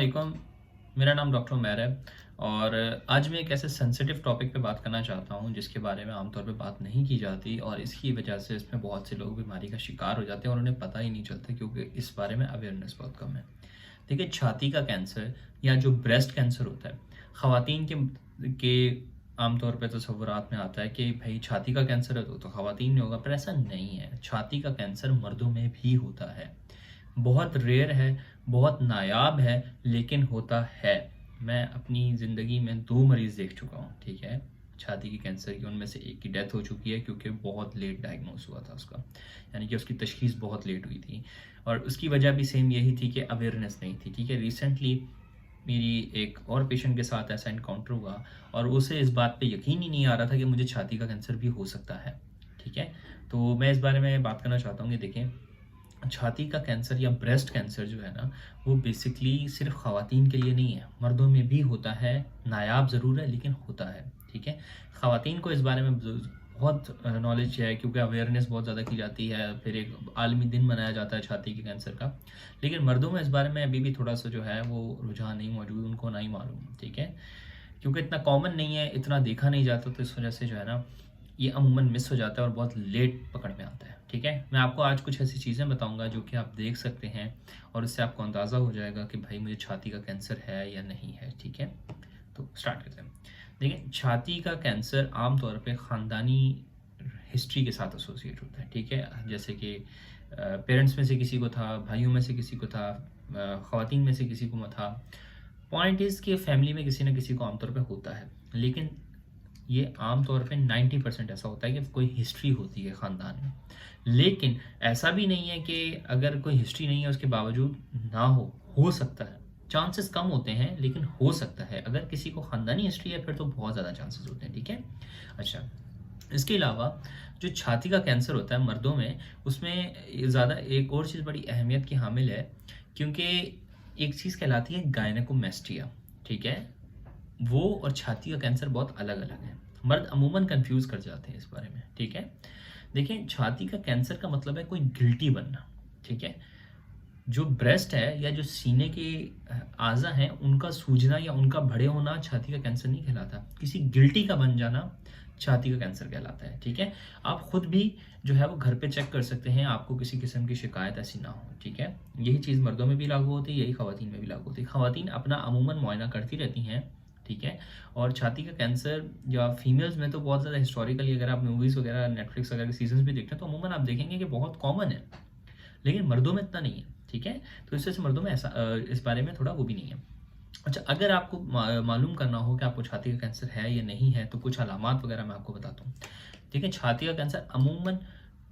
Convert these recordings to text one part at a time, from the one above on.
अस्सलाम। मेरा नाम डॉक्टर उमैर है और आज मैं एक ऐसे सेंसिटिव टॉपिक पे बात करना चाहता हूँ जिसके बारे में आमतौर पे बात नहीं की जाती और इसकी वजह से इसमें बहुत से लोग बीमारी का शिकार हो जाते हैं और उन्हें पता ही नहीं चलता क्योंकि इस बारे में अवेयरनेस बहुत कम है। देखिए, छाती का कैंसर या जो ब्रेस्ट कैंसर होता है, ख़वातीन के आमतौर पे तसव्वुरात में आता है कि भाई छाती का कैंसर है तो ख़वातीन में होगा, पर ऐसा नहीं है। छाती का कैंसर मर्दों में भी होता है। बहुत रेयर है, बहुत नायाब है, लेकिन होता है। मैं अपनी ज़िंदगी में 2 मरीज़ देख चुका हूँ, ठीक है? छाती के कैंसर की, उनमें से एक की डेथ हो चुकी है क्योंकि बहुत लेट डायग्नोस हुआ था उसका, यानी कि उसकी तशख़ीस बहुत लेट हुई थी और उसकी वजह भी सेम यही थी कि अवेयरनेस नहीं थी, ठीक है? रिसेंटली मेरी एक और पेशेंट के साथ ऐसा एनकाउंटर हुआ और उसे इस बात पे यकीन ही नहीं आ रहा था कि मुझे छाती का कैंसर भी हो सकता है, ठीक है? तो मैं इस बारे में बात करना चाहता हूँ कि देखें, छाती का कैंसर या ब्रेस्ट कैंसर जो है ना, वो बेसिकली सिर्फ ख़वातीन के लिए नहीं है, मर्दों में भी होता है। नायाब ज़रूर है लेकिन होता है, ठीक है? ख़वातीन को इस बारे में बहुत नॉलेज है क्योंकि अवेयरनेस बहुत ज़्यादा की जाती है, फिर एक आलमी दिन मनाया जाता है छाती के कैंसर का। लेकिन मर्दों में इस बारे में अभी भी थोड़ा सा जो है वो रुझान नहीं मौजूद, उनको नहीं मालूम, ठीक है? क्योंकि इतना कॉमन नहीं है, इतना देखा नहीं जाता, तो इस वजह से जो है ना, ये अमूमन मिस हो जाता है और बहुत लेट पकड़ में आता है, ठीक है? मैं आपको आज कुछ ऐसी चीज़ें बताऊँगा जो कि आप देख सकते हैं और इससे आपको अंदाज़ा हो जाएगा कि भाई मुझे छाती का कैंसर है या नहीं है, ठीक है? तो स्टार्ट करते हैं। देखिए, छाती का कैंसर आम तौर पे ख़ानदानी हिस्ट्री के साथ एसोसिएट होता है, ठीक है? जैसे कि पेरेंट्स में से किसी को था, भाइयों में से किसी को था, ख़वातीन में से किसी को था। पॉइंट इज़ कि फैमिली में किसी न किसी को आमतौर पे होता है, लेकिन ये आम तौर पे 90% ऐसा होता है कि कोई हिस्ट्री होती है ख़ानदान में। लेकिन ऐसा भी नहीं है कि अगर कोई हिस्ट्री नहीं है उसके बावजूद ना हो सकता है। चांसेस कम होते हैं लेकिन हो सकता है। अगर किसी को ख़ानदानी हिस्ट्री है फिर तो बहुत ज़्यादा चांसेस होते हैं, ठीक है? अच्छा, इसके अलावा जो छाती का कैंसर होता है मर्दों में, उसमें ज़्यादा एक और चीज़ बड़ी अहमियत की हामिल है, क्योंकि एक चीज़ कहलाती है गायनेकोमेस्टिया, ठीक है? वो और छाती का कैंसर बहुत अलग-अलग है। मर्द अमूमन कन्फ्यूज़ कर जाते हैं इस बारे में, ठीक है? देखिए, छाती का कैंसर का मतलब है कोई गिल्टी बनना, ठीक है? जो ब्रेस्ट है या जो सीने के आज़ा हैं, उनका सूजना या उनका बड़े होना छाती का कैंसर नहीं कहलाता। किसी गिल्टी का बन जाना छाती का कैंसर कहलाता है, ठीक है? आप खुद भी जो है वो घर पे चेक कर सकते हैं, आपको किसी किस्म की शिकायत ऐसी ना हो, ठीक है? यही चीज़ मर्दों में भी लागू होती है, यही ख़वातीन में भी लागू होती है। ख़वातीन अपना अमूमन मुआयना करती रहती हैं, ठीक है? और छाती का कैंसर या फीमेल्स में तो बहुत ज़्यादा हिस्टोरिकली अगर आप मूवीज़ वगैरह, नेटफ्लिक्स वगैरह के सीज़न्स भी देखते हैं, तो अमूमन आप देखेंगे कि बहुत कॉमन है, लेकिन मर्दों में इतना नहीं है, ठीक है? तो इस वजह से मर्दों में ऐसा इस बारे में थोड़ा वो भी नहीं है। अच्छा, अगर आपको मालूम करना हो कि आपको छाती का कैंसर है या नहीं है, तो कुछ अलामात वगैरह मैं आपको बताता हूँ। ठीक है? छाती का कैंसर अमूमन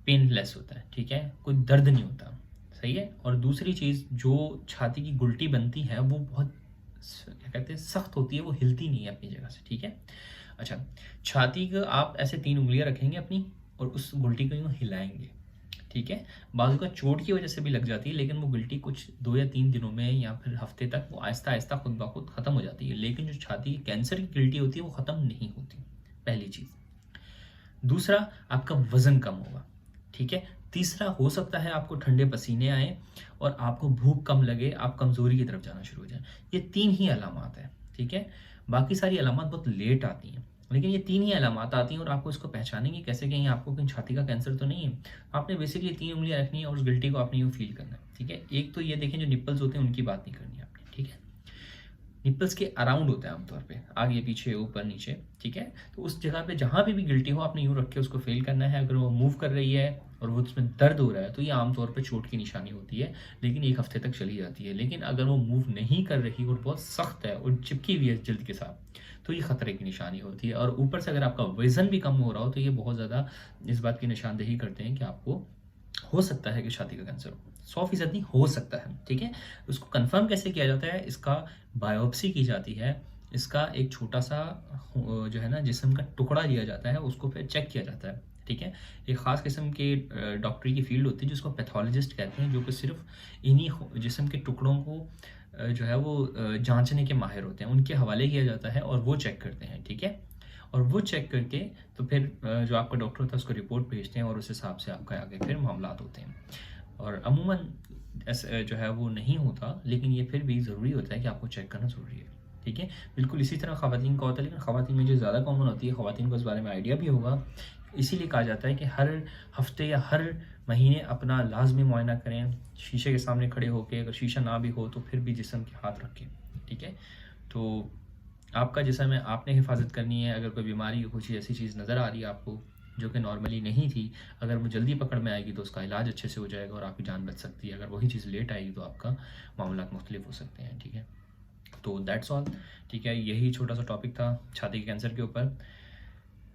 पेनलेस होता है, ठीक है? कोई दर्द नहीं होता, सही है? और दूसरी चीज़, जो छाती की गुल्टी बनती है, वो बहुत क्या कहते हैं, सख्त होती है, वो हिलती नहीं है अपनी जगह से, ठीक है? अच्छा, छाती का आप ऐसे 3 उँगलियाँ रखेंगे अपनी और उस गुल्टी को यूँ हिलाएँगे, ठीक है? बाज़ू का चोट की वजह से भी लग जाती है, लेकिन वो गिल्टी कुछ 2 या 3 दिनों में या फिर हफ्ते तक वो आहिस्ता-आहिस्ता खुद ब खुद खत्म हो जाती है। लेकिन जो छाती की कैंसर की गिल्टी होती है, वो खत्म नहीं होती, पहली चीज़। दूसरा, आपका वज़न कम होगा, ठीक है? तीसरा, हो सकता है आपको ठंडे पसीने आएँ और आपको भूख कम लगे, आप कमज़ोरी की तरफ जाना शुरू हो जाएँ। ये 3 ही अलामात हैं, ठीक है? बाकी सारी अलामात बहुत लेट आती हैं, लेकिन ये 3 ही अलामात आती हैं और आपको इसको पहचानेंगे कैसे कि आपको कहीं छाती का कैंसर तो नहीं है। आपने बेसिकली 3 उँगलियाँ रखनी है और उस गिल्टी को आपने यूँ फ़ील करना है, ठीक है? एक तो ये देखें, जो निप्पल्स होते हैं उनकी बात नहीं करनी है आपने, ठीक है? निप्पल्स के अराउंड होता है आमतौर पे, आगे पीछे ऊपर नीचे, ठीक है? तो उस जगह पे जहाँ पे भी गिल्टी हो, आपने यूँ रख के उसको फ़ील करना है। अगर वो मूव कर रही है और वो उसमें दर्द हो रहा है, तो ये आमतौर पे चोट की निशानी होती है, लेकिन 1 हफ्ते तक चली जाती है। लेकिन अगर वो मूव नहीं कर रही और बहुत सख्त है और चिपकी हुई है जल्द के साथ, तो ये खतरे की निशानी होती है। और ऊपर से अगर आपका वज़न भी कम हो रहा हो, तो ये बहुत ज़्यादा इस बात की निशानदेही करते हैं कि आपको हो सकता है कि छाती का कैंसर हो। 100% नहीं, हो सकता है, ठीक है? उसको कन्फर्म कैसे किया जाता है? इसका बायोप्सी की जाती है, इसका एक छोटा-सा जो है ना, जिस्म का टुकड़ा लिया जाता है, उसको फिर चेक किया जाता है, ठीक है? एक ख़ास किस्म के डॉक्टरी की फ़ील्ड होती है जिसको पैथोलॉजिस्ट कहते हैं, जो कि सिर्फ़ इन्हीं जिस्म के टुकड़ों को जो है वो जाँचने के माहिर होते हैं। उनके हवाले किया जाता है और वो चेक करते हैं, ठीक है? और वो चेक करके तो फिर जो आपका डॉक्टर होता है उसको रिपोर्ट भेजते हैं और उस हिसाब से आपका आगे फिर मामलात होते हैं। और अमूमन जो है वो नहीं होता, लेकिन ये फिर भी ज़रूरी होता है कि आपको चेक करना ज़रूरी है, ठीक है? बिल्कुल इसी तरह ख़वातीन का होता है, लेकिन ख़वातीन में जो ज़्यादा कॉमन होती है, ख़वातीन को इस बारे में आइडिया भी होगा। इसीलिए कहा जाता है कि हर हफ़्ते या हर महीने अपना लाज़मी मुआयना करें, शीशे के सामने खड़े होके, अगर शीशा ना भी हो तो फिर भी जिस्म पे हाथ रखें, ठीक है? तो आपका जिस्म है, आपने हिफ़ाज़त करनी है। अगर कोई बीमारी, कुछ ऐसी चीज़ नज़र आ रही है आपको जो कि नॉर्मली नहीं थी, अगर वो जल्दी पकड़ में आएगी तो उसका इलाज अच्छे से हो जाएगा और आपकी जान बच सकती है। अगर वही चीज़ लेट आएगी तो आपका मामलात मुख्तलिफ हो सकते हैं, ठीक है? तो दैट्स ऑल, ठीक है? यही छोटा-सा टॉपिक था छाती के कैंसर के ऊपर।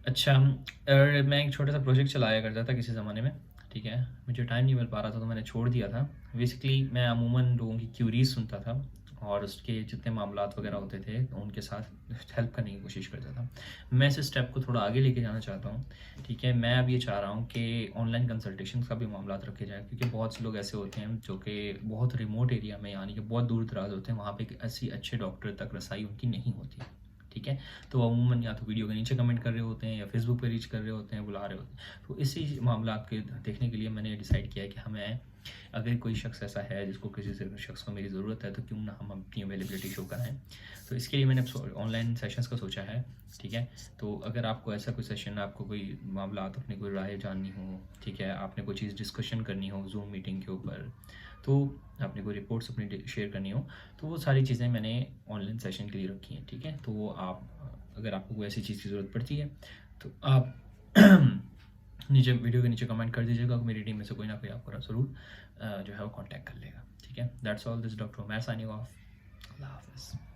अच्छा, मैं एक छोटा-सा प्रोजेक्ट चलाया करता था किसी ज़माने में, ठीक है? मुझे टाइम नहीं मिल पा रहा था तो मैंने छोड़ दिया था। बेसिकली मैं अमूमन लोगों की क्यूरीज़ सुनता था और उसके जितने मामलात वगैरह होते थे उनके साथ हेल्प करने की कोशिश करता था। मैं इस स्टेप को थोड़ा आगे लेके जाना चाहता हूँ, ठीक है? मैं अब ये चाह रहा हूँ कि ऑनलाइन कंसल्टेशंस का भी मामलात रखे जाएँ, क्योंकि बहुत से लोग ऐसे होते हैं जो कि बहुत रिमोट एरिया में, यानी कि बहुत दूर-दराज़ होते हैं, वहाँ पे एक ऐसी अच्छे डॉक्टर तक रसाई उनकी नहीं होती, ठीक है? तो वो अमूमन या तो वीडियो के नीचे कमेंट कर रहे होते हैं या फेसबुक पे रीच कर रहे होते हैं, बुला रहे होते हैं। तो इसी मामलात के देखने के लिए मैंने डिसाइड किया है कि हमें, अगर कोई शख्स ऐसा है जिसको, किसी से शख्स को मेरी ज़रूरत है, तो क्यों ना हम अपनी अवेलेबिलिटी शो कराएँ। तो इसके लिए मैंने ऑनलाइन सेशंस का सोचा है, ठीक है? तो अगर आपको ऐसा कोई सेशन, आपको कोई मामलात, अपनी कोई राय जाननी हो, ठीक है? आपने कोई चीज़ डिस्कशन करनी हो ज़ूम मीटिंग के ऊपर, तो आपने कोई रिपोर्ट्स अपनी शेयर करनी हो, तो वो सारी चीज़ें मैंने ऑनलाइन सेशन के लिए रखी हैं, ठीक है? तो वो आप, अगर आपको कोई ऐसी चीज़ की ज़रूरत पड़ती है तो आप नीचे, वीडियो के नीचे कमेंट कर दीजिएगा। मेरी टीम में से कोई ना कोई आपको ज़रूर जो है वो कांटेक्ट कर लेगा, ठीक है? That's all, this doctor Umair signing off. Allah हाफ़िज़।